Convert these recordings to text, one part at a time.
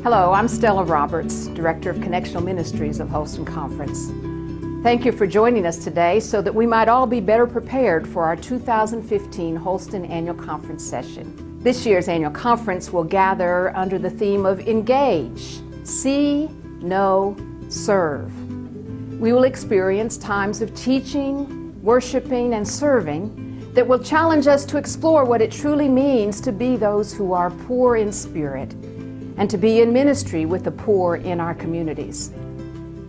Hello, I'm Stella Roberts, Director of Connectional Ministries of Holston Conference. Thank you for joining us today so that we might all be better prepared for our 2015 Holston Annual Conference session. This year's annual conference will gather under the theme of Engage, See, Know, Serve. We will experience times of teaching, worshiping, and serving that will challenge us to explore what it truly means to be those who are poor in spirit and to be in ministry with the poor in our communities.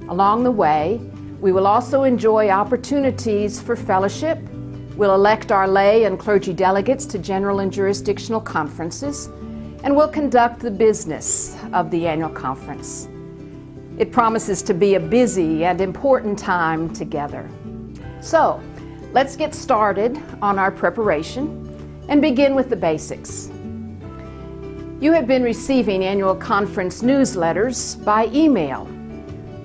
Along the way, we will also enjoy opportunities for fellowship. We'll elect our lay and clergy delegates to general and jurisdictional conferences, and we'll conduct the business of the annual conference. It promises to be a busy and important time together. So, let's get started on our preparation and begin with the basics. You have been receiving annual conference newsletters by email,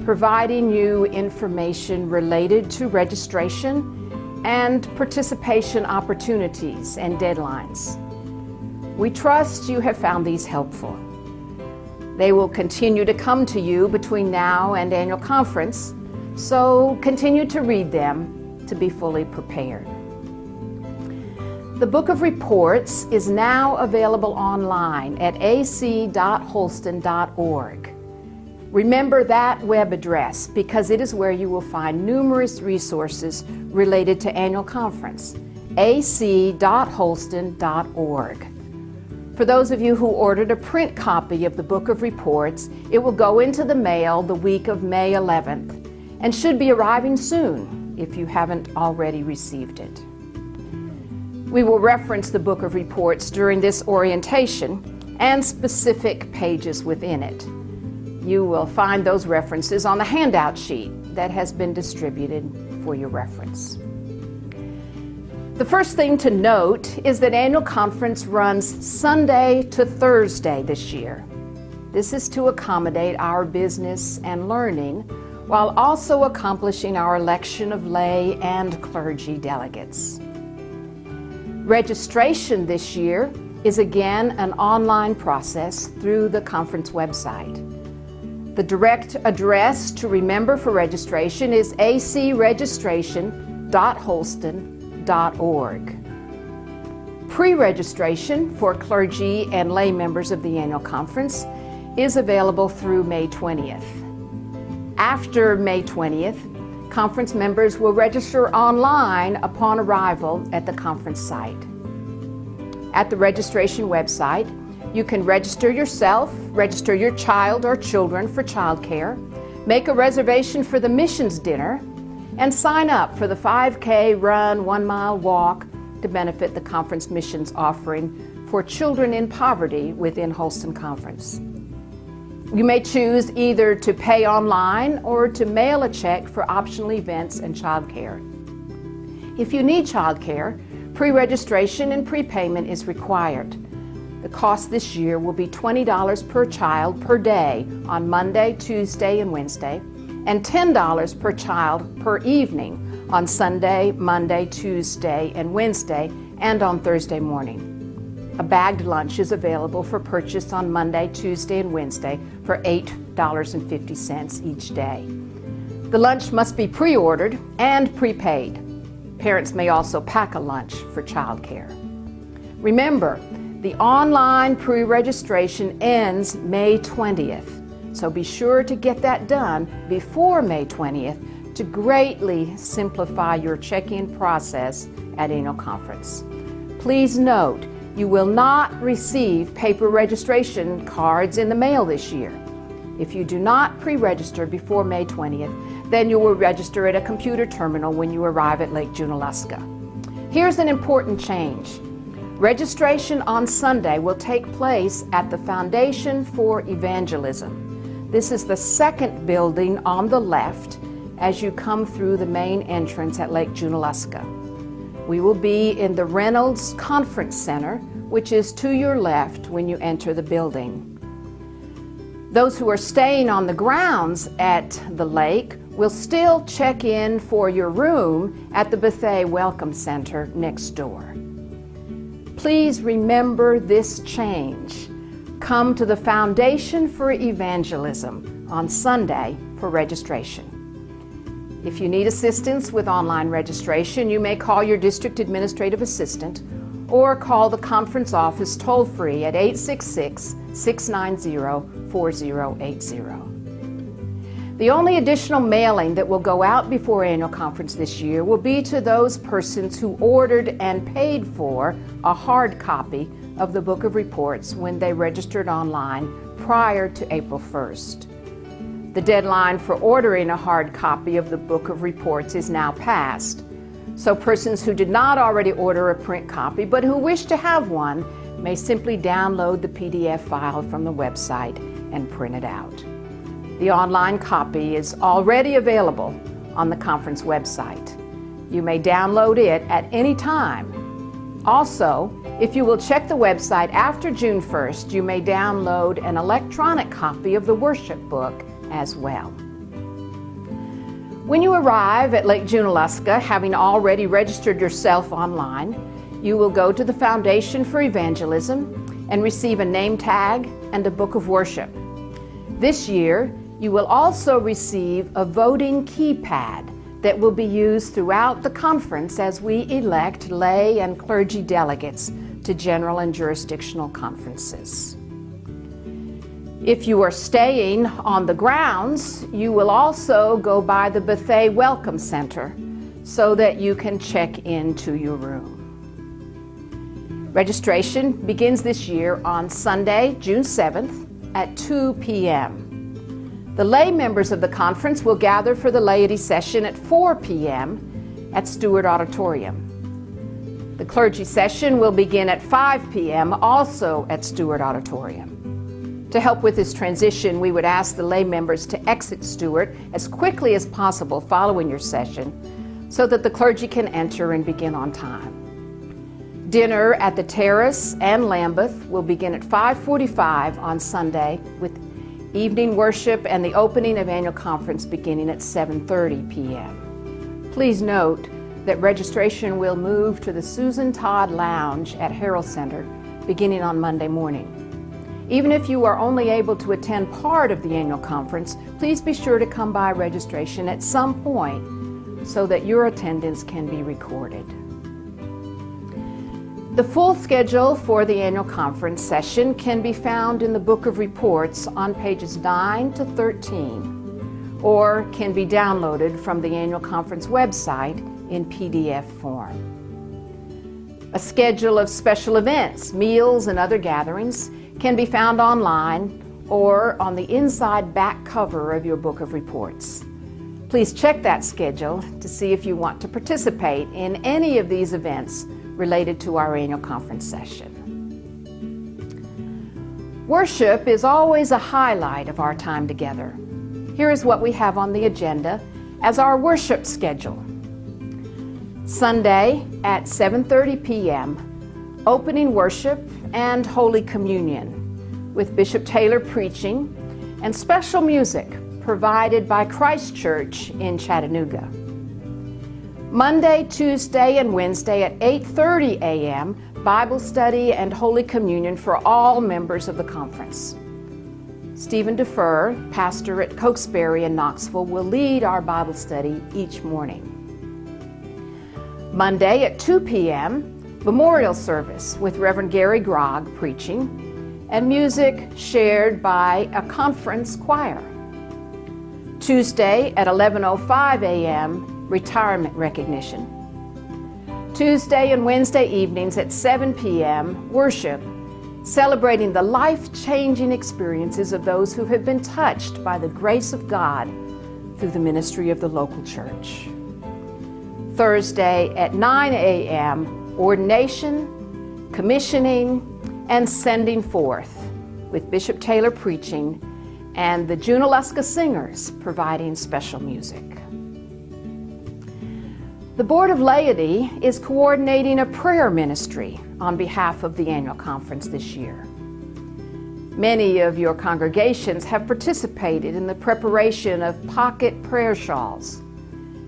providing you information related to registration and participation opportunities and deadlines. We trust you have found these helpful. They will continue to come to you between now and annual conference, so continue to read them to be fully prepared. The Book of Reports is now available online at ac.holston.org. Remember that web address because it is where you will find numerous resources related to annual conference, ac.holston.org. For those of you who ordered a print copy of the Book of Reports, it will go into the mail the week of May 11th and should be arriving soon if you haven't already received it. We will reference the Book of Reports during this orientation and specific pages within it. You will find those references on the handout sheet that has been distributed for your reference. The first thing to note is that annual conference runs Sunday to Thursday this year. This is to accommodate our business and learning while also accomplishing our election of lay and clergy delegates. Registration this year is again an online process through the conference website. The direct address to remember for registration is acregistration.holston.org. Pre-registration for clergy and lay members of the annual conference is available through May 20th. After May 20th, conference members will register online upon arrival at the conference site. At the registration website, you can register yourself, register your child or children for childcare, make a reservation for the missions dinner, and sign up for the 5K run, 1-mile walk to benefit the conference missions offering for children in poverty within Holston Conference. You may choose either to pay online or to mail a check for optional events and childcare. If you need childcare, pre-registration and prepayment is required. The cost this year will be $20 per child per day on Monday, Tuesday, and Wednesday, and $10 per child per evening on Sunday, Monday, Tuesday, and Wednesday, and on Thursday morning. A bagged lunch is available for purchase on Monday, Tuesday, and Wednesday for $8.50 each day. The lunch must be pre-ordered and prepaid. Parents may also pack a lunch for childcare. Remember, the online pre-registration ends May 20th, so be sure to get that done before May 20th to greatly simplify your check-in process at annual conference. Please note, you will not receive paper registration cards in the mail this year. If you do not pre-register before May 20th, then you will register at a computer terminal when you arrive at Lake Junaluska. Here's an important change. Registration on Sunday will take place at the Foundation for Evangelism. This is the second building on the left as you come through the main entrance at Lake Junaluska. We will be in the Reynolds Conference Center, which is to your left when you enter the building. Those who are staying on the grounds at the lake will still check in for your room at the Bethea Welcome Center next door. Please remember this change. come to the Foundation for Evangelism on Sunday for registration. If you need assistance with online registration, you may call your district administrative assistant or call the conference office toll-free at 866-690-4080. The only additional mailing that will go out before annual conference this year will be to those persons who ordered and paid for a hard copy of the Book of Reports when they registered online prior to April 1st. The deadline for ordering a hard copy of the Book of Reports is now passed, so persons who did not already order a print copy but who wish to have one may simply download the PDF file from the website and print it out. The online copy is already available on the conference website. You may download it at any time. Also, if you will check the website after June 1st, you may download an electronic copy of the worship book as well. When you arrive at Lake Junaluska, having already registered yourself online, you will go to the Foundation for Evangelism and receive a name tag and a book of worship. This year, you will also receive a voting keypad that will be used throughout the conference as we elect lay and clergy delegates to general and jurisdictional conferences. If you are staying on the grounds, you will also go by the Buffet Welcome Center so that you can check into your room. Registration begins this year on Sunday, June 7th at 2 p.m. The lay members of the conference will gather for the laity session at 4 p.m. at Stewart Auditorium. The clergy session will begin at 5 p.m. also at Stewart Auditorium. To help with this transition, we would ask the lay members to exit Stewart as quickly as possible following your session so that the clergy can enter and begin on time. Dinner at the Terrace and Lambeth will begin at 5:45 on Sunday with evening worship and the opening of annual conference beginning at 7:30 p.m. Please note that registration will move to the Susan Todd Lounge at Harrell Center beginning on Monday morning. Even if you are only able to attend part of the annual conference, please be sure to come by registration at some point so that your attendance can be recorded. The full schedule for the annual conference session can be found in the Book of Reports on pages 9 to 13, or can be downloaded from the annual conference website in PDF form. A schedule of special events, meals, and other gatherings can be found online or on the inside back cover of your Book of Reports. Please check that schedule to see if you want to participate in any of these events related to our annual conference session. Worship is always a highlight of our time together. Here is what we have on the agenda as our worship schedule. Sunday at 7:30 p.m., opening worship and Holy Communion with Bishop Taylor preaching and special music provided by Christ Church in Chattanooga. Monday, Tuesday, and Wednesday at 8:30 a.m., Bible study and Holy Communion for all members of the conference. Stephen DeFur, pastor at Cokesbury in Knoxville, will lead our Bible study each morning. Monday at 2 p.m., memorial service with Reverend Gary Grogg preaching and music shared by a conference choir. Tuesday at 11:05 a.m., retirement recognition. Tuesday and Wednesday evenings at 7 p.m., worship, celebrating the life-changing experiences of those who have been touched by the grace of God through the ministry of the local church. Thursday at 9 a.m., ordination, commissioning, and sending forth with Bishop Taylor preaching and the Junaluska Singers providing special music. The Board of Laity is coordinating a prayer ministry on behalf of the annual conference this year. Many of your congregations have participated in the preparation of pocket prayer shawls.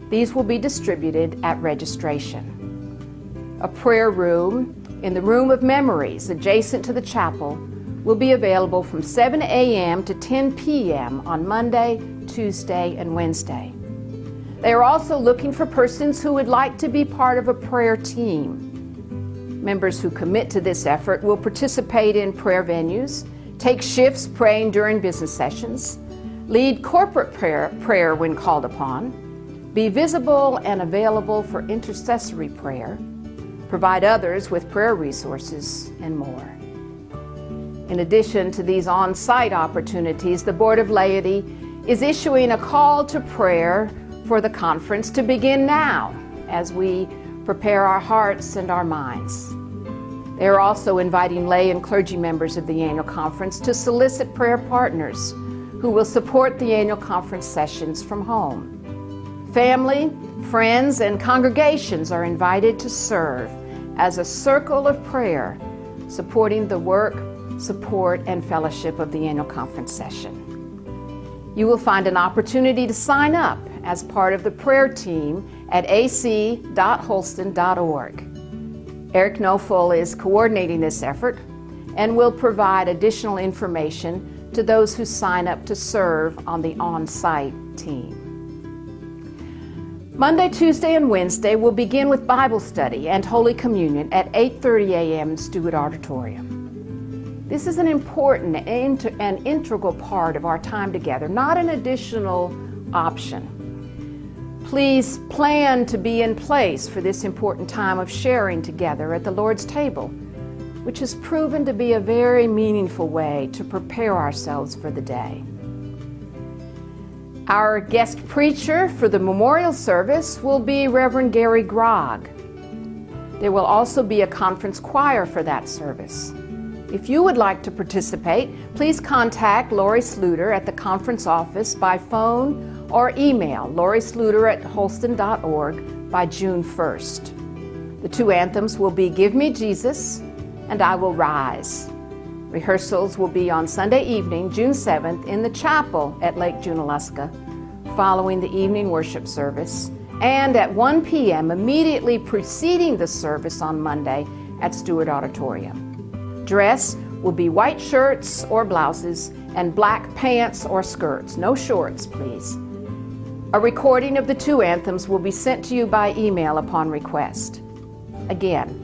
These will be distributed at registration. A prayer room in the Room of Memories adjacent to the chapel will be available from 7 a.m. to 10 p.m. on Monday, Tuesday, and Wednesday. They are also looking for persons who would like to be part of a prayer team. Members who commit to this effort will participate in prayer venues, take shifts praying during business sessions, lead corporate prayer when called upon, be visible and available for intercessory prayer, provide others with prayer resources, and more. In addition to these on-site opportunities, the Board of Laity is issuing a call to prayer for the conference to begin now as we prepare our hearts and our minds. They are also inviting lay and clergy members of the annual conference to solicit prayer partners who will support the annual conference sessions from home. Family, friends, and congregations are invited to serve as a circle of prayer, supporting the work, support, and fellowship of the annual conference session. You will find an opportunity to sign up as part of the prayer team at ac.holston.org. Eric Nofel is coordinating this effort and will provide additional information to those who sign up to serve on the on-site team. Monday, Tuesday, and Wednesday will begin with Bible study and Holy Communion at 8:30 a.m. in Stewart Auditorium. This is an important and integral part of our time together, not an additional option. Please plan to be in place for this important time of sharing together at the Lord's table, which has proven to be a very meaningful way to prepare ourselves for the day. Our guest preacher for the memorial service will be Reverend Gary Grogg. There will also be a conference choir for that service. If you would like to participate, please contact Lori Sluter at the conference office by phone or email lorisluter@holston.org by June 1st. The two anthems will be Give Me Jesus and I Will Rise. Rehearsals will be on Sunday evening, June 7th, in the chapel at Lake Junaluska, following the evening worship service, and at 1 p.m. immediately preceding the service on Monday at Stewart Auditorium. Dress will be white shirts or blouses and black pants or skirts, no shorts, please. A recording of the two anthems will be sent to you by email upon request. Again,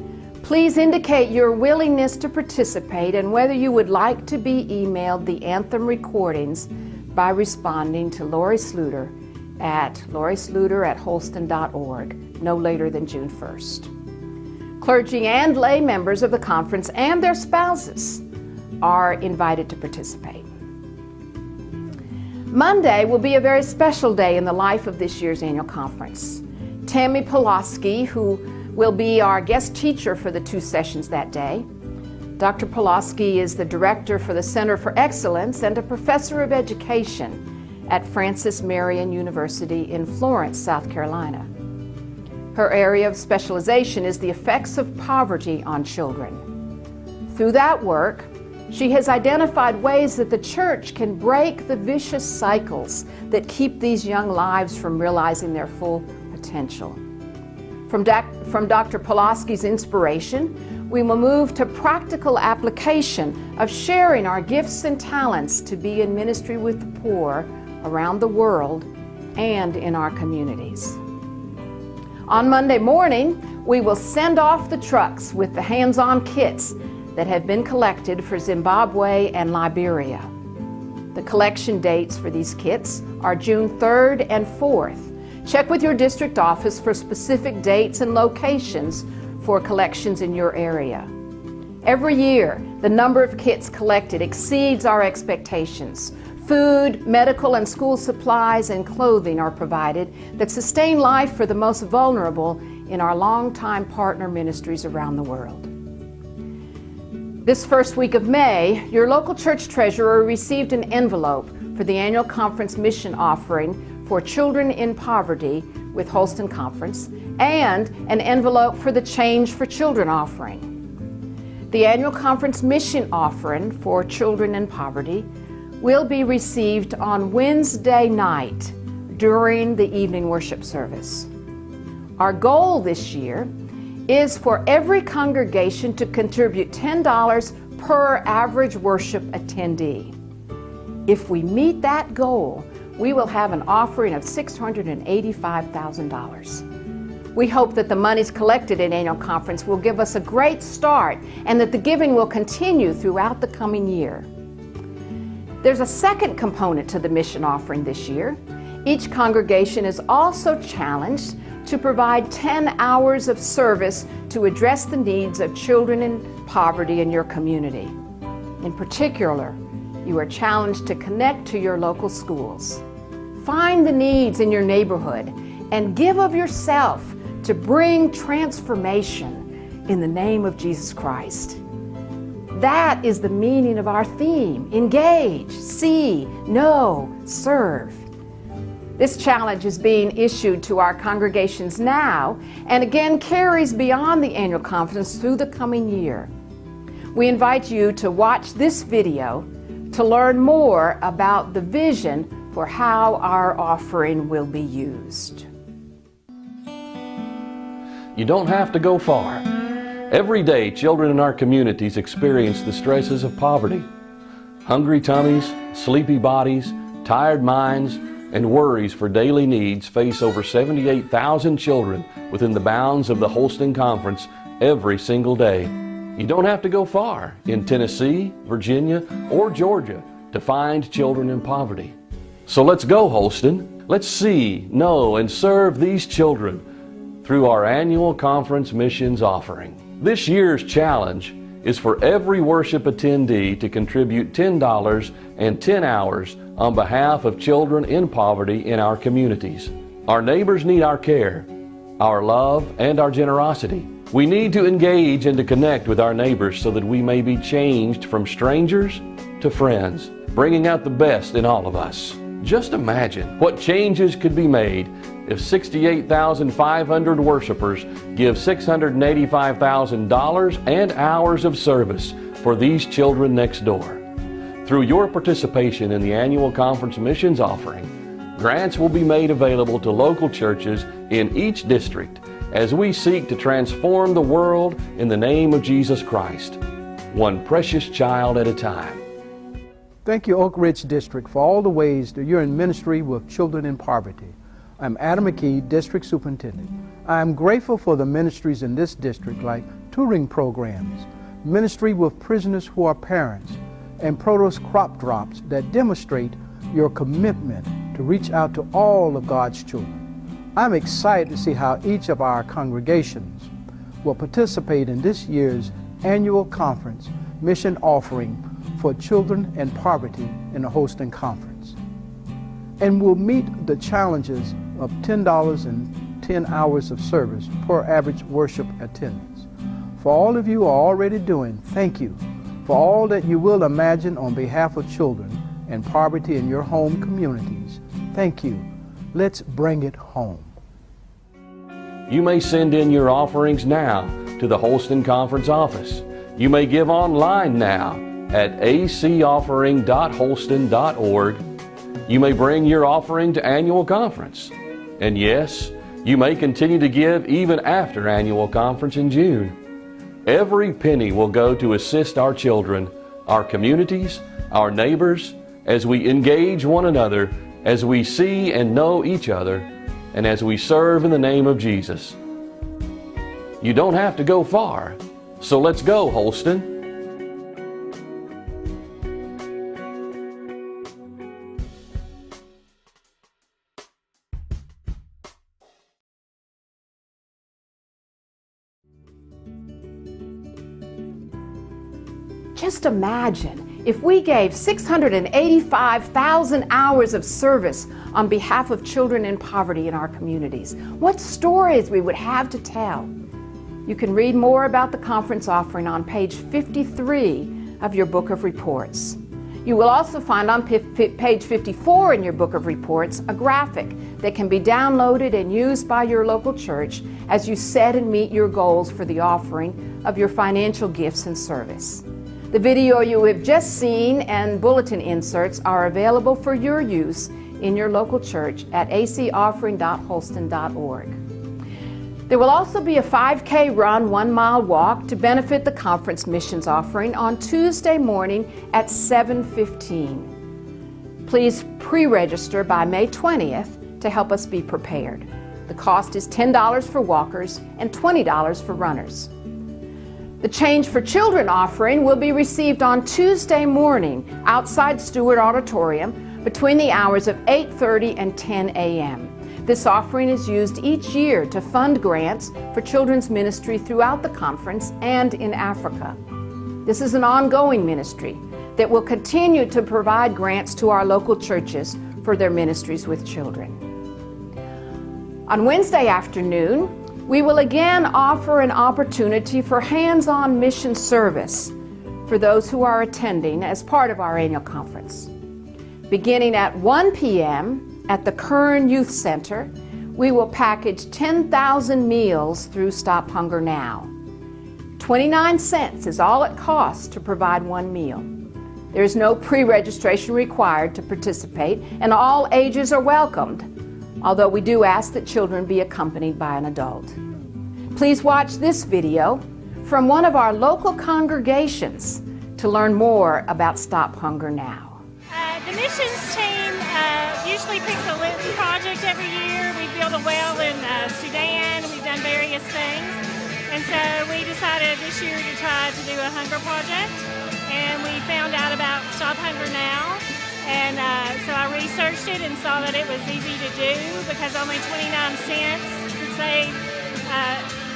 please indicate your willingness to participate and whether you would like to be emailed the anthem recordings by responding to Lori Sluter at lorisluter@holston.org no later than June 1st. Clergy and lay members of the conference and their spouses are invited to participate. Monday will be a very special day in the life of this year's annual conference. Tammy Pulaski, who will be our guest teacher for the two sessions that day. Dr. Pulaski is the director for the Center for Excellence and a professor of education at Francis Marion University in Florence, South Carolina. Her area of specialization is the effects of poverty on children. Through that work, she has identified ways that the church can break the vicious cycles that keep these young lives from realizing their full potential. From Dr. Pulaski's inspiration, we will move to practical application of sharing our gifts and talents to be in ministry with the poor around the world and in our communities. On Monday morning, we will send off the trucks with the hands-on kits that have been collected for Zimbabwe and Liberia. The collection dates for these kits are June 3rd and 4th. Check with your district office for specific dates and locations for collections in your area. Every year, the number of kits collected exceeds our expectations. Food, medical and school supplies, and clothing are provided that sustain life for the most vulnerable in our longtime partner ministries around the world. This first week of May, your local church treasurer received an envelope for the annual conference mission offering for children in poverty with Holston Conference and an envelope for the Change for Children offering. The annual conference mission offering for children in poverty will be received on Wednesday night during the evening worship service. Our goal this year is for every congregation to contribute $10 per average worship attendee. If we meet that goal, we will have an offering of $685,000. We hope that the monies collected at annual conference will give us a great start and that the giving will continue throughout the coming year. There's a second component to the mission offering this year. Each congregation is also challenged to provide 10 hours of service to address the needs of children in poverty in your community. In particular, you are challenged to connect to your local schools. Find the needs in your neighborhood and give of yourself to bring transformation in the name of Jesus Christ. That is the meaning of our theme: engage, see, know, serve. This challenge is being issued to our congregations now and again carries beyond the annual conference through the coming year. We invite you to watch this video to learn more about the vision for how our offering will be used. You don't have to go far. Every day, children in our communities experience the stresses of poverty. Hungry tummies, sleepy bodies, tired minds, and worries for daily needs face over 78,000 children within the bounds of the Holston Conference every single day. You don't have to go far in Tennessee, Virginia, or Georgia to find children in poverty. So let's go, Holston. Let's see, know, and serve these children through our annual conference missions offering. This year's challenge is for every worship attendee to contribute $10 and 10 hours on behalf of children in poverty in our communities. Our neighbors need our care, our love, and our generosity. We need to engage and to connect with our neighbors so that we may be changed from strangers to friends, bringing out the best in all of us. Just imagine what changes could be made if 68,500 worshipers give $685,000 and hours of service for these children next door. Through your participation in the annual conference missions offering, grants will be made available to local churches in each district as we seek to transform the world in the name of Jesus Christ, one precious child at a time. Thank you, Oak Ridge District, for all the ways that you're in ministry with children in poverty. I'm Adam McKee, District Superintendent. I am grateful for the ministries in this district like tutoring programs, ministry with prisoners who are parents, and produce crop drops that demonstrate your commitment to reach out to all of God's children. I'm excited to see how each of our congregations will participate in this year's annual conference mission offering for children in poverty in the Holston Conference, and will meet the challenges of $10 and 10 hours of service per average worship attendance. For all of you are already doing, thank you for all that you will imagine on behalf of children in poverty in your home communities. Thank you. Let's bring it home. You may send in your offerings now to the Holston Conference office. You may give online now at acoffering.holston.org. You may bring your offering to annual conference. And yes, you may continue to give even after annual conference in June. Every penny will go to assist our children, our communities, our neighbors, as we engage one another, as we see and know each other, and as we serve in the name of Jesus. You don't have to go far, so let's go, Holston. Just imagine if we gave 685,000 hours of service on behalf of children in poverty in our communities. What stories we would have to tell. You can read more about the conference offering on page 53 of your book of reports. You will also find on page 54 in your book of reports a graphic that can be downloaded and used by your local church as you set and meet your goals for the offering of your financial gifts and service. The video you have just seen and bulletin inserts are available for your use in your local church at acoffering.holston.org. There will also be a 5K run, 1-mile walk to benefit the conference missions offering on Tuesday morning at 7:15. Please pre-register by May 20th to help us be prepared. The cost is $10 for walkers and $20 for runners. The Change for Children offering will be received on Tuesday morning outside Stewart Auditorium between the hours of 8:30 and 10 a.m. This offering is used each year to fund grants for children's ministry throughout the conference and in Africa. This is an ongoing ministry that will continue to provide grants to our local churches for their ministries with children. On Wednesday afternoon, we will again offer an opportunity for hands-on mission service for those who are attending as part of our annual conference. Beginning at 1 p.m. at the Kern Youth Center, we will package 10,000 meals through Stop Hunger Now. 29 cents is all it costs to provide one meal. There is no pre-registration required to participate, and all ages are welcomed, although we do ask that children be accompanied by an adult. Please watch this video from one of our local congregations to learn more about Stop Hunger Now. The missions team usually picks a Linton project every year. We build a well in Sudan. We've done various things. And so we decided this year to try to do a hunger project. And we found out about Stop Hunger Now. And so I researched it and saw that it was easy to do because only 29 cents could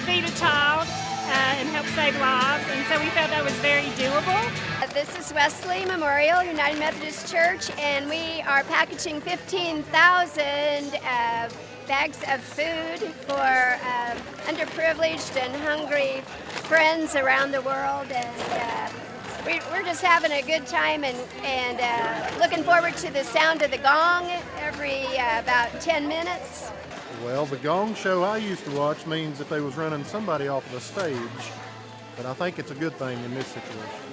feed a child and help save lives. And so we felt that was very doable. This is Wesley Memorial United Methodist Church, and we are packaging 15,000 bags of food for underprivileged and hungry friends around the world. And we're just having a good time and looking forward to the sound of the gong every about 10 minutes. Well, the gong show I used to watch means that they was running somebody off of the stage, but I think it's a good thing in this situation.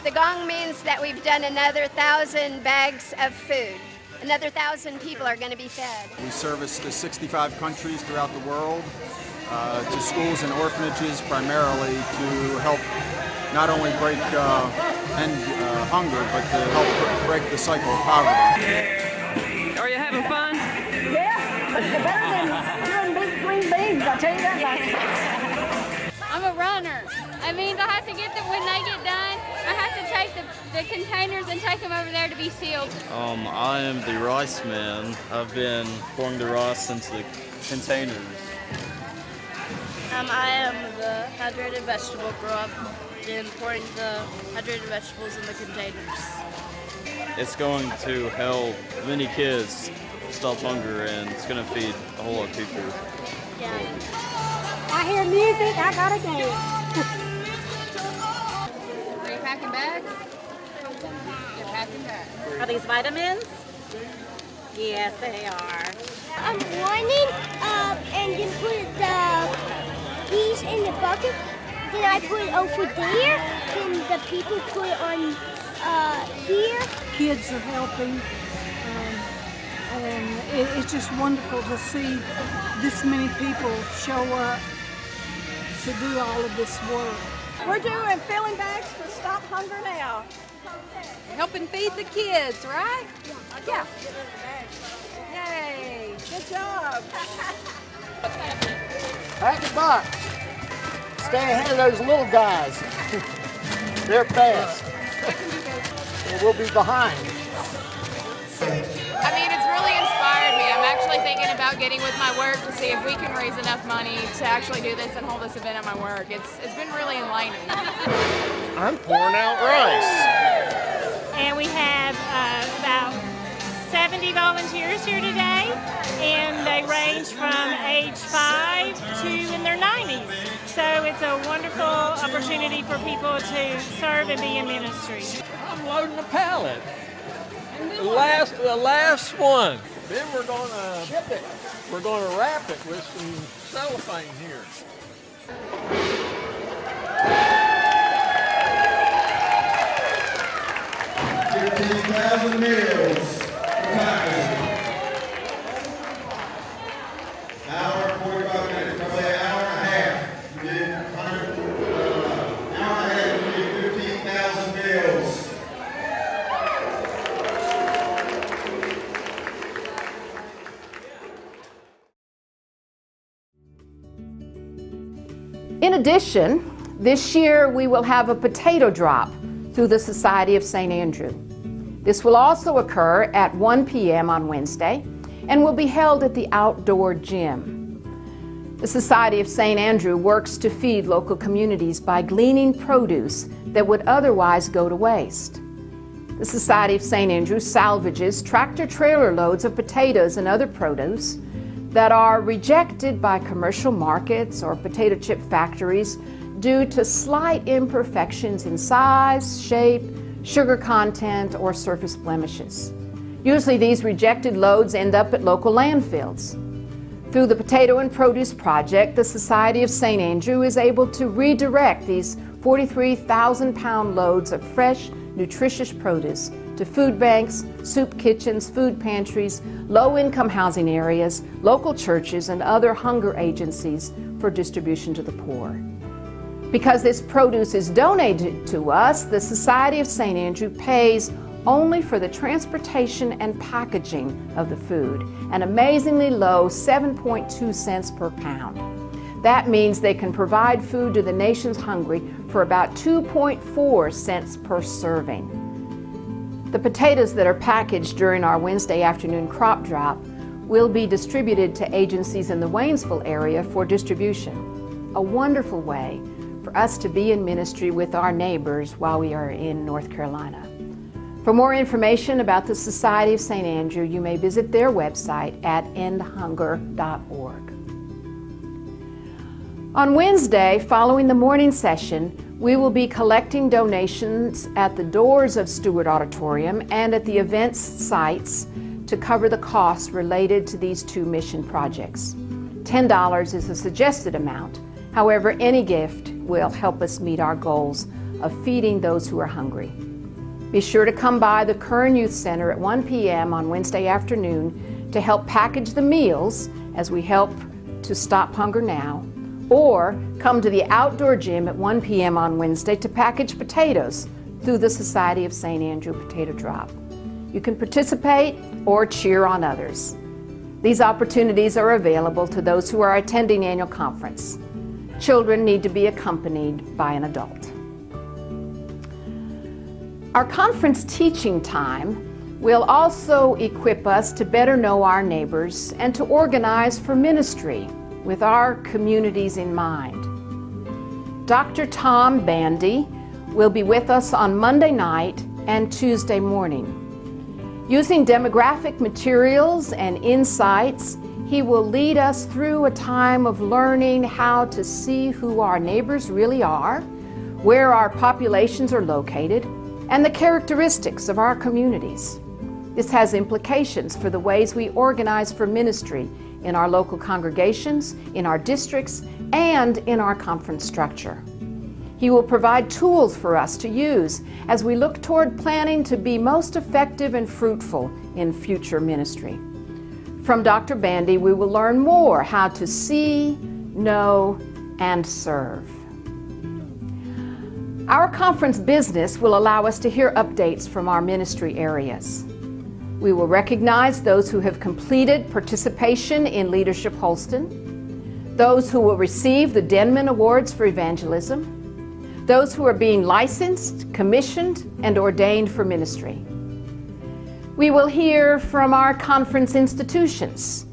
The gong means that we've done another 1,000 bags of food. Another 1,000 people are going to be fed. We service the 65 countries throughout the world, to schools and orphanages primarily to help not only end hunger, but to help break the cycle of poverty. Are you having fun? Yeah, it's better than doing big green beans, I'll tell you that much. I'm a runner. I mean, I have to get them when they get done. I have to take the containers and take them over there to be sealed. I am the rice man. I've been pouring the rice into the containers. I am the hydrated vegetable grower. I've been pouring the hydrated vegetables in the containers. It's going to help many kids stop hunger, and it's going to feed a whole lot of people. Yeah. I hear music, I gotta dance. Are you packing bags? You're packing bags. Are these vitamins? Yes, they are. I'm lining up and then put these in the bucket. Then I put it over there. Then the people put it on here. Kids are helping, and it's just wonderful to see this many people show up to do all of this work. We're doing filling bags for Stop Hunger Now. Helping feed the kids, right? Yeah. Yay, good job. Pack a box. Stay ahead of those little guys. They're fast. And we'll be behind. I mean, it's really inspired me. I'm actually thinking about getting with my work to see if we can raise enough money to actually do this and hold this event at my work. It's been really enlightening. I'm pouring out rice. And we have about 70 volunteers here today, and they range from age 5 to in their 90s. So it's a wonderful opportunity for people to serve and be in ministry. I'm loading the pallet. The last one. Then we're gonna ship it. We're gonna wrap it with some cellophane here. 15,000 meals. In addition, this year we will have a potato drop through the Society of St. Andrew. This will also occur at 1 p.m. on Wednesday and will be held at the outdoor gym. The Society of St. Andrew works to feed local communities by gleaning produce that would otherwise go to waste. The Society of St. Andrew salvages tractor-trailer loads of potatoes and other produce that are rejected by commercial markets or potato chip factories due to slight imperfections in size, shape, sugar content, or surface blemishes. Usually these rejected loads end up at local landfills. Through the Potato and Produce Project, the Society of St. Andrew is able to redirect these 43,000-pound loads of fresh, nutritious produce to food banks, soup kitchens, food pantries, low-income housing areas, local churches, and other hunger agencies for distribution to the poor. Because this produce is donated to us, the Society of St. Andrew pays only for the transportation and packaging of the food, an amazingly low 7.2 cents per pound. That means they can provide food to the nation's hungry for about 2.4 cents per serving. The potatoes that are packaged during our Wednesday afternoon crop drop will be distributed to agencies in the Waynesville area for distribution. A wonderful way for us to be in ministry with our neighbors while we are in North Carolina. For more information about the Society of St. Andrew, you may visit their website at endhunger.org. On Wednesday, following the morning session, we will be collecting donations at the doors of Stewart Auditorium and at the events sites to cover the costs related to these two mission projects. $10 is the suggested amount. However, any gift will help us meet our goals of feeding those who are hungry. Be sure to come by the Kern Youth Center at 1 p.m. on Wednesday afternoon to help package the meals as we help to stop hunger now, or come to the outdoor gym at 1 p.m. on Wednesday to package potatoes through the Society of St. Andrew Potato Drop. You can participate or cheer on others. These opportunities are available to those who are attending annual conference. Children need to be accompanied by an adult. Our conference teaching time will also equip us to better know our neighbors and to organize for ministry with our communities in mind. Dr. Tom Bandy will be with us on Monday night and Tuesday morning. Using demographic materials and insights, he will lead us through a time of learning how to see who our neighbors really are, where our populations are located, and the characteristics of our communities. This has implications for the ways we organize for ministry in our local congregations, in our districts, and in our conference structure. He will provide tools for us to use as we look toward planning to be most effective and fruitful in future ministry. From Dr. Bandy, we will learn more how to see, know, and serve. Our conference business will allow us to hear updates from our ministry areas. We will recognize those who have completed participation in Leadership Holston, those who will receive the Denman Awards for Evangelism, those who are being licensed, commissioned, and ordained for ministry. We will hear from our conference institutions,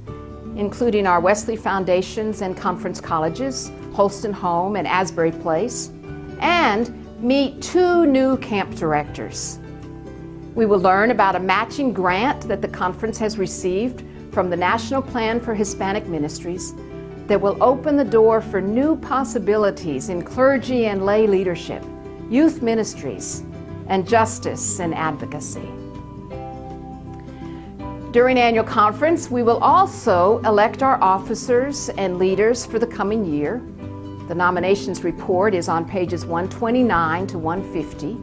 including our Wesley Foundations and Conference Colleges, Holston Home and Asbury Place, and meet 2 new camp directors. We will learn about a matching grant that the conference has received from the National Plan for Hispanic Ministries that will open the door for new possibilities in clergy and lay leadership, youth ministries, and justice and advocacy. During annual conference, we will also elect our officers and leaders for the coming year. The nominations report is on pages 129 to 150,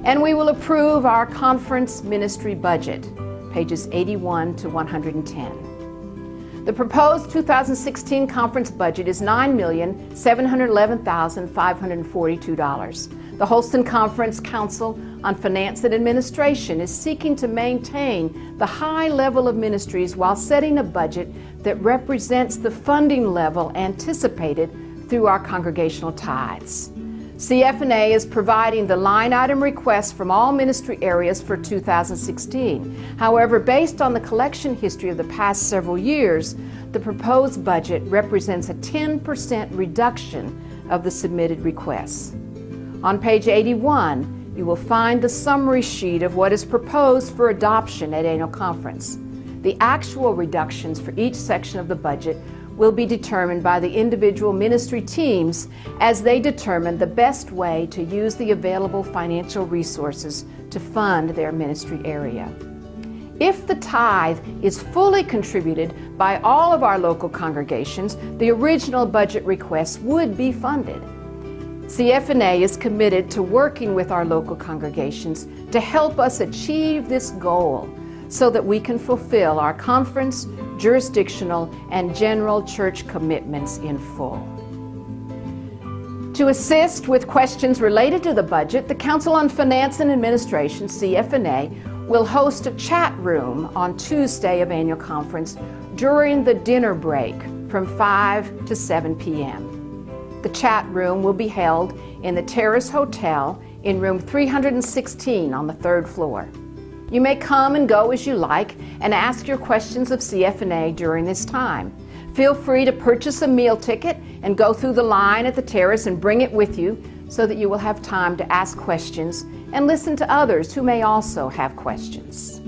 and we will approve our conference ministry budget, pages 81 to 110. The proposed 2016 conference budget is $9,711,542. The Holston Conference Council on Finance and Administration is seeking to maintain the high level of ministries while setting a budget that represents the funding level anticipated through our congregational tithes. CF&A is providing the line item requests from all ministry areas for 2016. However, based on the collection history of the past several years, the proposed budget represents a 10% reduction of the submitted requests. On page 81, you will find the summary sheet of what is proposed for adoption at annual conference. The actual reductions for each section of the budget will be determined by the individual ministry teams as they determine the best way to use the available financial resources to fund their ministry area. If the tithe is fully contributed by all of our local congregations, the original budget requests would be funded. CF&A is committed to working with our local congregations to help us achieve this goal so that we can fulfill our conference, jurisdictional, and general church commitments in full. To assist with questions related to the budget, the Council on Finance and Administration, CF&A, will host a chat room on Tuesday of annual conference during the dinner break from 5 to 7 p.m. The chat room will be held in the Terrace Hotel in room 316 on the 3rd floor. You may come and go as you like and ask your questions of CF&A during this time. Feel free to purchase a meal ticket and go through the line at the terrace and bring it with you so that you will have time to ask questions and listen to others who may also have questions.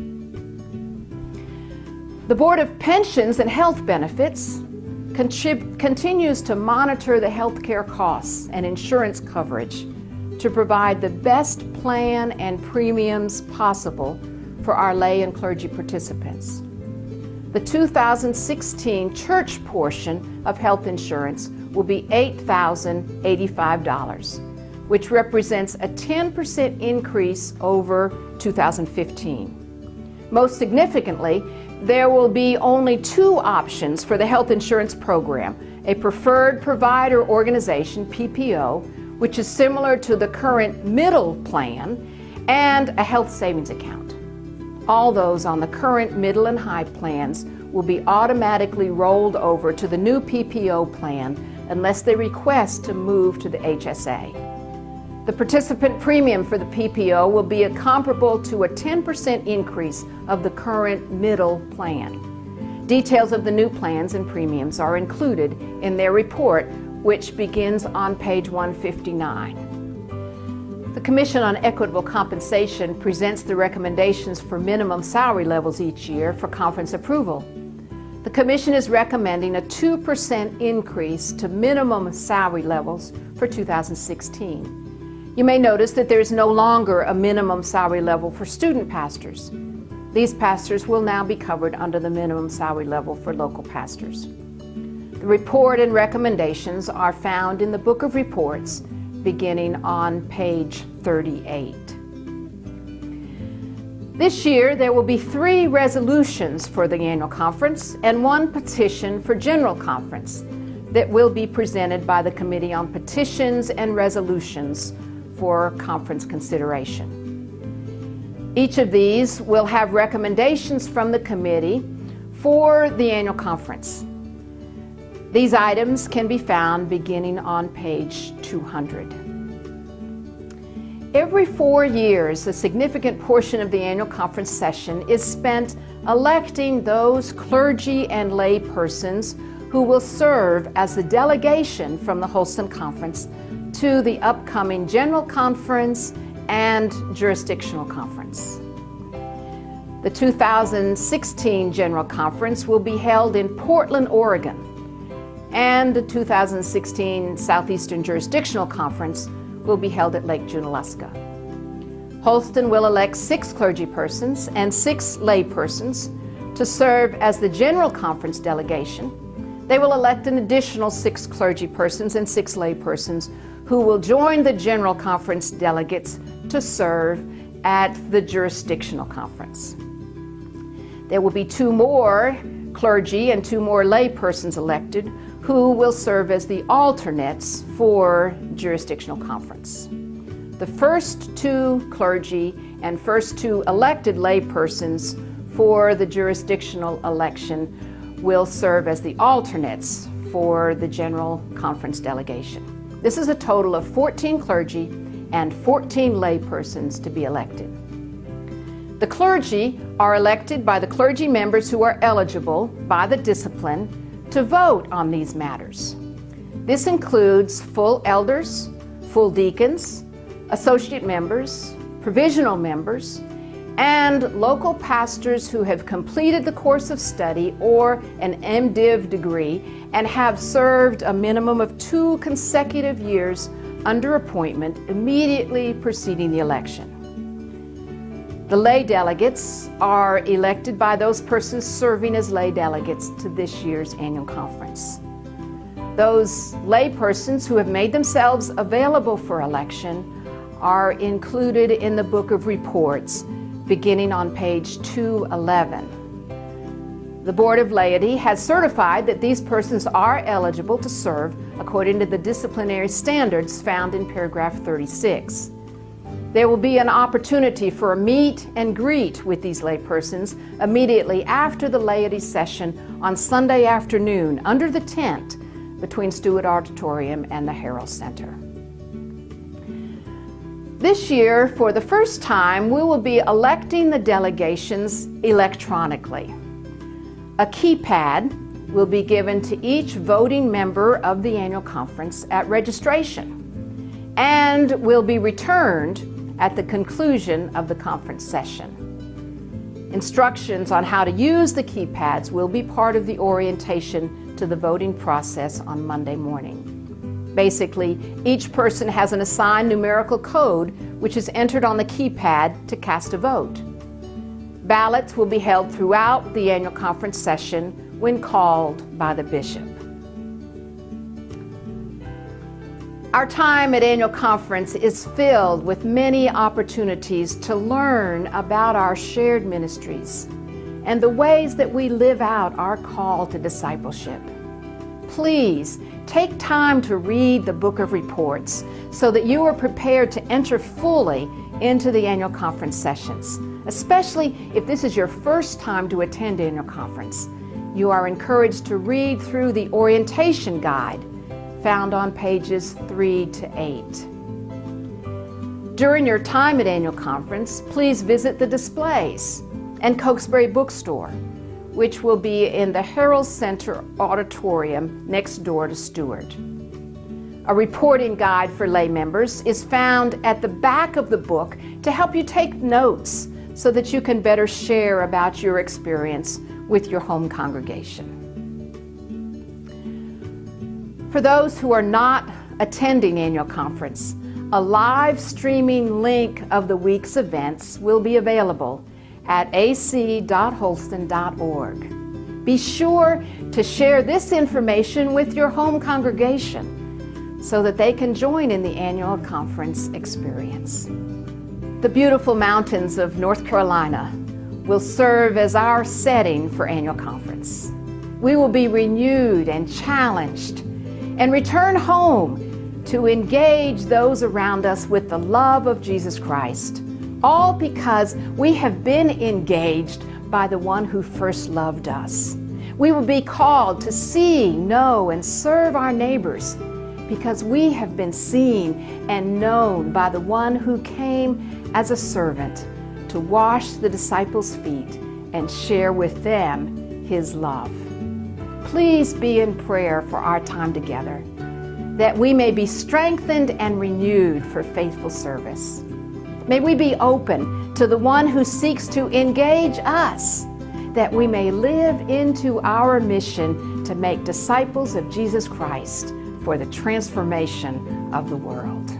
The Board of Pensions and Health Benefits continues to monitor the health care costs and insurance coverage to provide the best plan and premiums possible for our lay and clergy participants. The 2016 church portion of health insurance will be $8,085, which represents a 10% increase over 2015. Most significantly, there will be only 2 options for the health insurance program: a preferred provider organization, PPO, which is similar to the current middle plan, and a health savings account. All those on the current middle and high plans will be automatically rolled over to the new PPO plan unless they request to move to the HSA. The participant premium for the PPO will be comparable to a 10% increase of the current middle plan. Details of the new plans and premiums are included in their report, which begins on page 159. The Commission on Equitable Compensation presents the recommendations for minimum salary levels each year for conference approval. The Commission is recommending a 2% increase to minimum salary levels for 2016. You may notice that there is no longer a minimum salary level for student pastors. These pastors will now be covered under the minimum salary level for local pastors. The report and recommendations are found in the Book of Reports beginning on page 38. This year, there will be 3 resolutions for the annual conference and 1 petition for general conference that will be presented by the Committee on Petitions and Resolutions for conference consideration. Each of these will have recommendations from the committee for the annual conference. These items can be found beginning on page 200. Every 4 years, a significant portion of the annual conference session is spent electing those clergy and lay persons who will serve as the delegation from the Holston Conference to the upcoming General Conference and Jurisdictional Conference. The 2016 General Conference will be held in Portland, Oregon, and the 2016 Southeastern Jurisdictional Conference will be held at Lake Junaluska. Holston will elect 6 clergy persons and 6 lay persons to serve as the General Conference delegation. They will elect an additional 6 clergy persons and 6 lay persons who will join the General Conference delegates to serve at the Jurisdictional Conference. There will be 2 more clergy and 2 more lay persons elected who will serve as the alternates for Jurisdictional Conference. The first 2 clergy and first 2 elected lay persons for the jurisdictional election will serve as the alternates for the General Conference delegation. This is a total of 14 clergy and 14 lay persons to be elected. The clergy are elected by the clergy members who are eligible by the discipline to vote on these matters. This includes full elders, full deacons, associate members, provisional members, and local pastors who have completed the course of study or an MDiv degree and have served a minimum of 2 consecutive years under appointment immediately preceding the election. The lay delegates are elected by those persons serving as lay delegates to this year's annual conference. Those lay persons who have made themselves available for election are included in the Book of Reports, beginning on page 211. The Board of Laity has certified that these persons are eligible to serve according to the disciplinary standards found in paragraph 36. There will be an opportunity for a meet and greet with these lay persons immediately after the laity session on Sunday afternoon under the tent between Stewart Auditorium and the Herald Center. This year, for the first time, we will be electing the delegations electronically. A keypad will be given to each voting member of the annual conference at registration and will be returned at the conclusion of the conference session. Instructions on how to use the keypads will be part of the orientation to the voting process on Monday morning. Basically, each person has an assigned numerical code which is entered on the keypad to cast a vote. Ballots will be held throughout the annual conference session when called by the bishop. Our time at annual conference is filled with many opportunities to learn about our shared ministries and the ways that we live out our call to discipleship. Please take time to read the Book of Reports so that you are prepared to enter fully into the annual conference sessions, especially if this is your first time to attend annual conference. You are encouraged to read through the orientation guide found on pages 3 to 8. During your time at annual conference, please visit the displays and Cokesbury Bookstore, which will be in the Herald Center auditorium next door to Stewart. A reporting guide for lay members is found at the back of the book to help you take notes so that you can better share about your experience with your home congregation. For those who are not attending annual conference, a live streaming link of the week's events will be available at ac.holston.org. Be sure to share this information with your home congregation so that they can join in the annual conference experience. The beautiful mountains of North Carolina will serve as our setting for annual conference. We will be renewed and challenged and return home to engage those around us with the love of Jesus Christ, all because we have been engaged by the one who first loved us. We will be called to see, know, and serve our neighbors because we have been seen and known by the one who came as a servant to wash the disciples' feet and share with them his love. Please be in prayer for our time together, that we may be strengthened and renewed for faithful service. May we be open to the one who seeks to engage us, that we may live into our mission to make disciples of Jesus Christ for the transformation of the world.